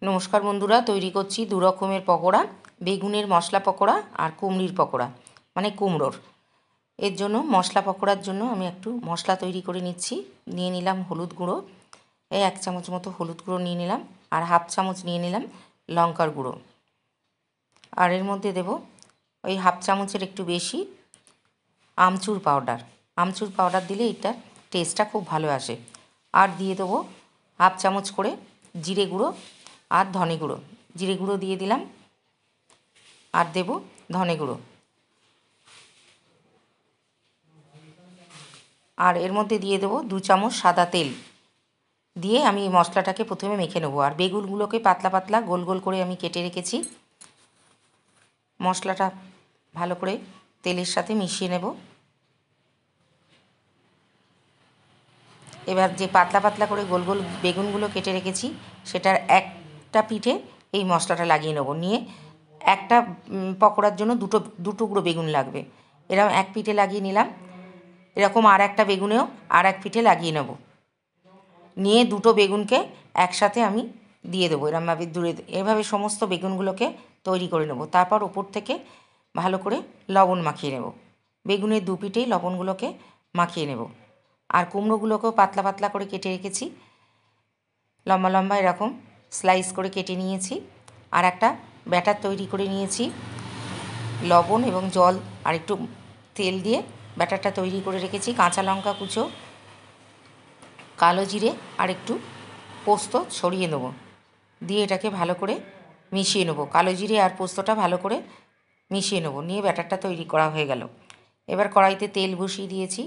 নমস্কার বন্ধুরা, তৈরি করছি দু রকমের পকোড়া, বেগুনের মশলা পকোড়া আর কুমড়ির পকোড়া মানে কুমড়োর। এর জন্য মশলা পকোড়ার জন্য আমি একটু মশলা তৈরি করে নিচ্ছি। নিয়ে নিলাম হলুদ গুঁড়ো, এই 1 চামচ মতো হলুদ গুঁড়ো নিয়ে নিলাম, আর 1/2 চামচ নিয়ে নিলাম লঙ্কার গুঁড়ো। আর এর মধ্যে দেব ওই 1/2 চামচের একটু বেশি আমচুর পাউডার। আমচুর পাউডার দিলে এটার টেস্টটা খুব ভালো আসে। আর দিয়ে দেবো 1/2 চামচ করে জিরে গুঁড়ো আর ধনে গুঁড়ো। জিরে গুঁড়ো দিয়ে দিলাম, আর দেব ধনে গুঁড়ো। আর এর মধ্যে দিয়ে দেবো 2 চামচ সাদা তেল। দিয়ে আমি এই মশলাটাকে প্রথমে মেখে নেবো। আর বেগুনগুলোকে পাতলা পাতলা গোল গোল করে আমি কেটে রেখেছি। মশলাটা ভালো করে তেলের সাথে মিশিয়ে নেব। এবার যে পাতলা পাতলা করে গোল গোল বেগুনগুলো কেটে রেখেছি, সেটার একটা পিঠে এই মশলাটা লাগিয়ে নেব। নিয়ে একটা পকোড়ার জন্য দু টুকরো বেগুন লাগবে। এরকম এক পিঠে লাগিয়ে নিলাম। এরকম আর একটা বেগুনেও আর এক পিঠে লাগিয়ে নেব। নিয়ে দুটো বেগুনকে একসাথে আমি দিয়ে দেবো এরকমভাবে এভাবে সমস্ত বেগুনগুলোকে তৈরি করে নেব। তারপর ওপর থেকে ভালো করে লবণ মাখিয়ে নেব। বেগুনের দু পিঠেই লবণগুলোকে মাখিয়ে নেব। আর কুমড়োগুলোকেও পাতলা পাতলা করে কেটে রেখেছি, লম্বা লম্বা এরকম স্লাইস করে কেটে নিয়েছি। আর একটা ব্যাটার তৈরি করে নিয়েছি, লবণ এবং জল আর একটু তেল দিয়ে ব্যাটারটা তৈরি করে রেখেছি। কাঁচা লঙ্কা কুচো, কালো জিরে আর একটু পোস্ত ছড়িয়ে নেব। দিয়ে এটাকে ভালো করে মিশিয়ে নেব। কালো জিরে আর পোস্তটা ভালো করে মিশিয়ে নেব। নিয়ে ব্যাটারটা তৈরি করা হয়ে গেল। এবার কড়াইতে তেল বসিয়ে দিয়েছি।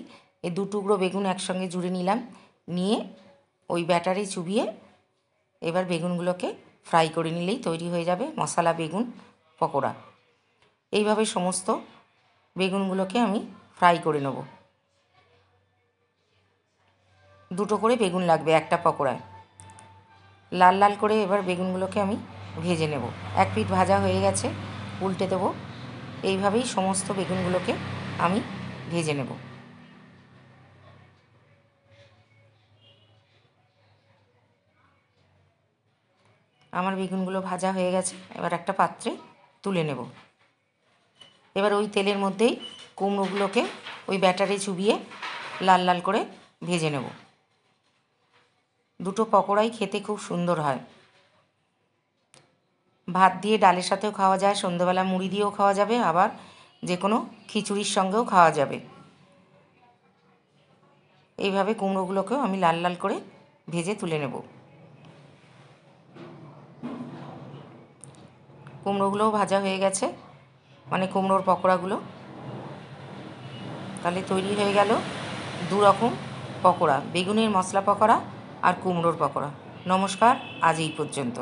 এই 2 টুকরো বেগুন একসঙ্গে জুড়ে নিলাম। নিয়ে ওই ব্যাটারে চুবিয়ে এবার বেগুনগুলোকে ফ্রাই করে নিলেই তৈরি হয়ে যাবে মশলা বেগুন পকোড়া। এইভাবে সমস্ত বেগুনগুলোকে আমি ফ্রাই করে নেব। 2টো করে বেগুন লাগবে একটা পকোড়ায়। লাল লাল করে এবার বেগুনগুলোকে আমি ভেজে নেব। এক পিঠ ভাজা হয়ে গেছে, উল্টে দেবো। এইভাবেই সমস্ত বেগুনগুলোকে আমি ভেজে নেব। আমার বেগুনগুলো ভাজা হয়ে গেছে, এবার একটা পাত্রে তুলে নেব। এবার ওই তেলের মধ্যেই কুমড়োগুলোকে ওই ব্যাটারে চুবিয়ে লাল লাল করে ভেজে নেব। দুটো পকোড়াই খেতে খুব সুন্দর হয়। ভাত দিয়ে ডালের সাথেও খাওয়া যায়, সন্ধ্যেবেলা মুড়ি দিয়েও খাওয়া যাবে, আবার যে কোনো খিচুড়ির সঙ্গেও খাওয়া যাবে। এইভাবে কুমড়োগুলোকেও আমি লাল লাল করে ভেজে তুলে নেব। কুমড়োগুলোও ভাজা হয়ে গেছে, মানে কুমড়োর পকোড়াগুলো। তাহলে তৈরি হয়ে গেল 2 রকম পকোড়া, বেগুনের মশলা পকোড়া আর কুমড়োর পকোড়া। নমস্কার, আজ এই পর্যন্ত।